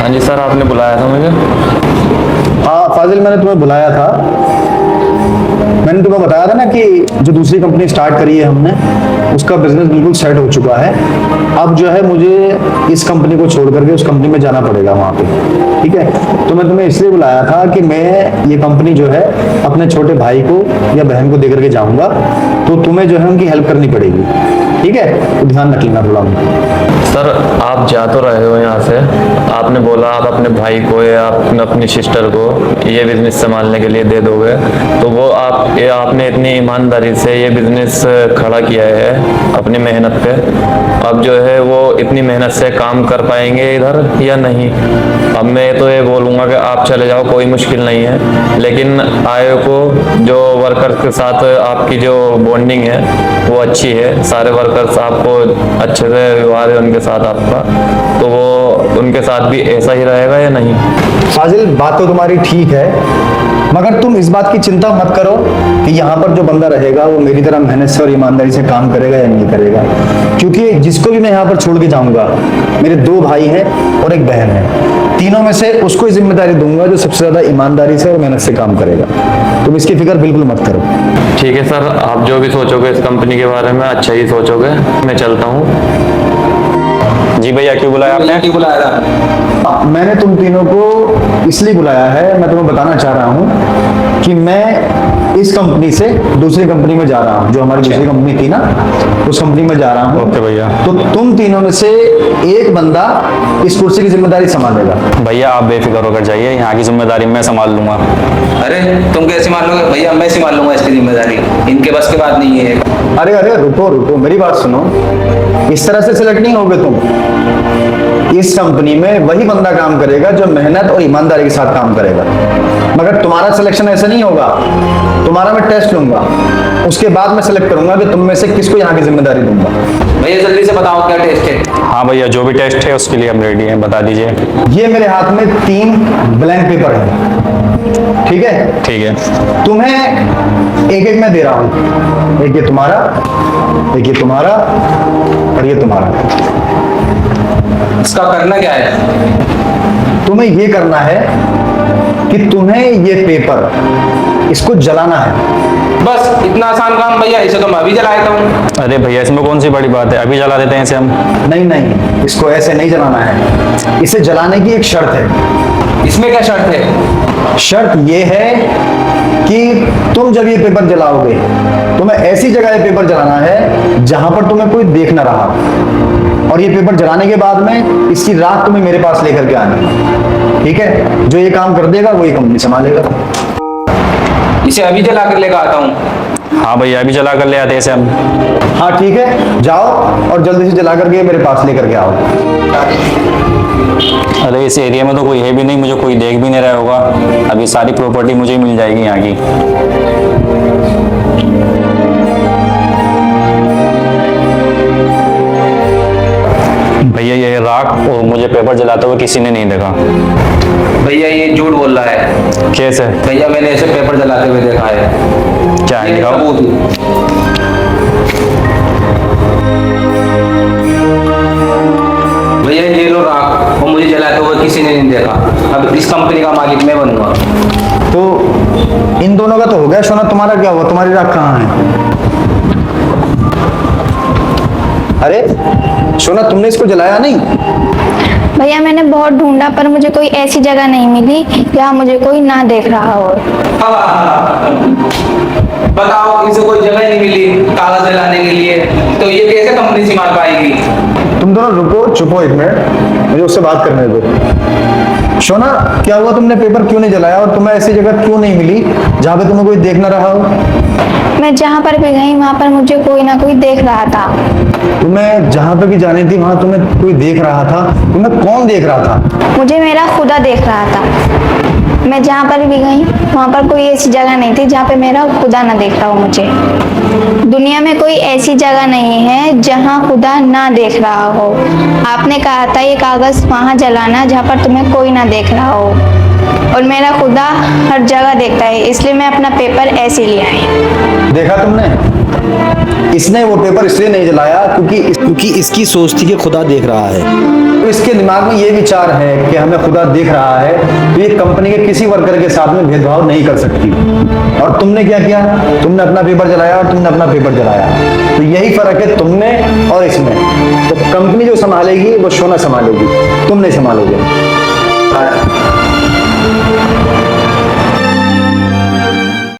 हाँ जी सर, आपने बुलाया था मुझे। हाँ फाजिल, मैंने तुम्हें बुलाया था। मैंने तुम्हें बताया था ना कि जो दूसरी कंपनी स्टार्ट करी है हमने, उसका बिजनेस बिल्कुल सेट हो चुका है। अब जो है मुझे इस कंपनी को छोड़ करके उस कंपनी में जाना पड़ेगा वहां पे। ठीक है, तो मैं तुम्हें इसलिए बुलाया था कि मैं ये कंपनी जो है अपने छोटे भाई को या बहन को दे करके जाऊंगा, तो तुम्हें जो है उनकी हेल्प करनी पड़ेगी। ठीक है, तो ध्यान रख लेना थोड़ा। सर आप जा तो रहे हो यहाँ से, आपने बोला आप अपने भाई को या अपनी सिस्टर को ये बिजनेस संभालने के लिए दे दोगे, तो वो आपने इतनी ईमानदारी से ये बिजनेस खड़ा किया है अपनी मेहनत पे। अब जो है वो इतनी मेहनत से काम कर पाएंगे इधर या नहीं? अब मैं तो ये बोलूँगा कि आप चले जाओ, कोई मुश्किल नहीं है, लेकिन आए को जो वर्कर्स के साथ आपकी जो बॉन्डिंग है वो अच्छी है, सारे वर्कर्स आपको अच्छे से व्यवहार है उनके साथ आपका, तो वो उनके साथ भी ऐसा ही रहेगा या नहीं? फाजिल, बात तो तुम्हारी ठीक है, मगर तुम इस बात की चिंता मत करो कि यहाँ पर जो बंदा रहेगा वो मेरी तरह मेहनत से और ईमानदारी से काम करेगा या नहीं करेगा। क्योंकि जिसको भी मैं यहाँ पर छोड़ के जाऊंगा, मेरे 2 भाई हैं और एक बहन है, तीनों में से उसको जिम्मेदारी दूंगा जो सबसे ज्यादा ईमानदारी से और मेहनत से काम करेगा। तुम इसकी फिक्र बिल्कुल मत करो। ठीक है सर, आप जो भी सोचोगे इस कंपनी के बारे में अच्छा ही सोचोगे। मैं चलता हूँ। जी भैया, क्यों बुलाया आपने? क्यों बुलाया था? मैंने तुम तीनों को इसलिए बुलाया है, मैं तुम्हें बताना चाह रहा हूँ कि मैं इस कंपनी से दूसरी कंपनी में जा रहा हूँ। जो हमारी दूसरी कंपनी थी ना, उस कंपनी में जा रहा हूँ। ओके भैया। तो तुम तीनों में से एक बंदा इस कुर्सी की जिम्मेदारी संभालेगा। भैया आप बेफिक्र होकर जाइए, यहाँ की जिम्मेदारी मैं संभाल लूंगा। अरे तुम कैसे मान लोगे? भैया मैं संभाल लूंगा इसकी जिम्मेदारी, इनके बस की बात नहीं है। अरे अरे रुको रुको, मेरी बात सुनो। इस तरह से सिलेक्ट नहीं होगे तुम। इस कंपनी में वही बंदा काम करेगा जो मेहनत और ईमानदारी के साथ काम करेगा। मगर तुम्हारा सिलेक्शन ऐसा नहीं होगा। तुम्हारा मैं टेस्ट लूंगा, उसके बाद मैं सिलेक्ट करूंगा कि तुम में से किसको यहाँ की जिम्मेदारी दूंगा। भैया जल्दी से बताओ क्या टेस्ट है? हाँ भैया, जो भी टेस्ट है उसके लिए हम रेडी हैं, बता दीजिए। ये मेरे हाथ में 3 ब्लैंक पेपर है। ठीक है? ठीक है। तुम्हें एक एक मैं दे रहा हूं। एक ये तुम्हारा, एक ये तुम्हारा और ये तुम्हारा। इसका करना क्या है? तुम्हें ये करना है कि तुम्हें ये पेपर इसको जलाना है। बस इतना आसान काम भैया, इसे तो मैं अभी जला देता हूँ। अरे भैया, इसमें कौन सी बड़ी बात है, अभी जला देते हैं इसे हम। नहीं नहीं, इसको ऐसे नहीं जलाना है। इसे जलाने की एक शर्त है। इसमें क्या शर्त है? शर्त ये है कि तुम जब ये पेपर जलाओगे, तुम्हें ऐसी जगह ये पेपर जलाना है जहां पर तुम्हें कोई देख ना रहा। और ये पेपर जलाने के बाद में इसकी राख तुम्हें मेरे पास लेकर के आनी। ठीक है? जो ये काम कर देगा वही कंपनी संभालेगा। इसे अभी जला कर लेकर आता हूँ। हाँ भैया, अभी जला कर ले आते हैं इसे हम। हाँ ठीक है, जाओ और जल्दी से जला करके मेरे पास लेकर के आओ। अरे इस एरिया में तो कोई है भी नहीं, मुझे कोई देख भी नहीं रहा होगा। अभी सारी प्रॉपर्टी मुझे ही मिल जाएगी यहाँ की। भैया ये राख और मुझे पेपर जलाते हुए किसी ने नहीं देखा। भैया ये झूठ बोल रहा है। कैसे? भैया मैंने ऐसे पेपर जलाते हुए देखा है। क्या है, ये दिखाओ। सबूत। भैया ये लो राख, और मुझे जलाते हुए किसी ने नहीं देखा। अब इस कंपनी का मालिक मैं बनूंगा। तो इन दोनों का तो हो गया। सोना, तुम्हारा क्या हुआ? तुम्हारी राख कहाँ है? अरे सोना, तुमने इसको जलाया नहीं? भैया मैंने बहुत ढूंढा पर मुझे कोई ऐसी जगह नहीं मिली जहाँ मुझे कोई ना देख रहा हो। बताओ, इसे कोई जगह नहीं मिली कागज जलाने के लिए, तो ये कैसे कंपनी संभाल पाएगी? तुम दोनों रुको, चुपो एक मिनट, मुझे उससे बात करने दो। सोना, क्या हुआ? तुमने पेपर क्यों नहीं जलाया और तुम्हें ऐसी जगह क्यों नहीं मिली जहाँ पे तुम्हें कोई देख ना रहा हो? मैं जहाँ पर भी गई वहाँ पर मुझे कोई ना कोई देख रहा था। तुम्हें जहाँ पे भी जानी थी वहां तुम्हें कोई देख रहा था? तुम्हें कौन देख रहा था? मुझे मेरा खुदा देख रहा था। मैं जहाँ पर भी गई वहाँ पर कोई ऐसी जगह नहीं थी जहाँ पे मेरा खुदा ना देख रहा हो मुझे। दुनिया में कोई ऐसी जगह नहीं है जहाँ खुदा ना देख रहा हो। आपने कहा था ये कागज वहाँ जलाना जहाँ पर तुम्हें कोई ना देख रहा हो, और मेरा खुदा हर जगह देखता है, इसलिए मैं अपना पेपर ऐसे ले आई। देखा तुमने? इसने वो पेपर इसलिए नहीं जलाया क्योंकि इसकी सोच थी कि खुदा देख रहा है। तो इसके दिमाग में ये विचार है कि हमें खुदा देख रहा है, तो ये कंपनी के किसी वर्कर के साथ में भेदभाव नहीं कर सकती। और तुमने क्या किया? तुमने अपना पेपर जलाया और तुमने अपना पेपर जलाया। तो यही फर्क है तुमने और इसमें। तो कंपनी जो संभालेगी वो शोना संभालेगी, तुम नहीं संभालोगे।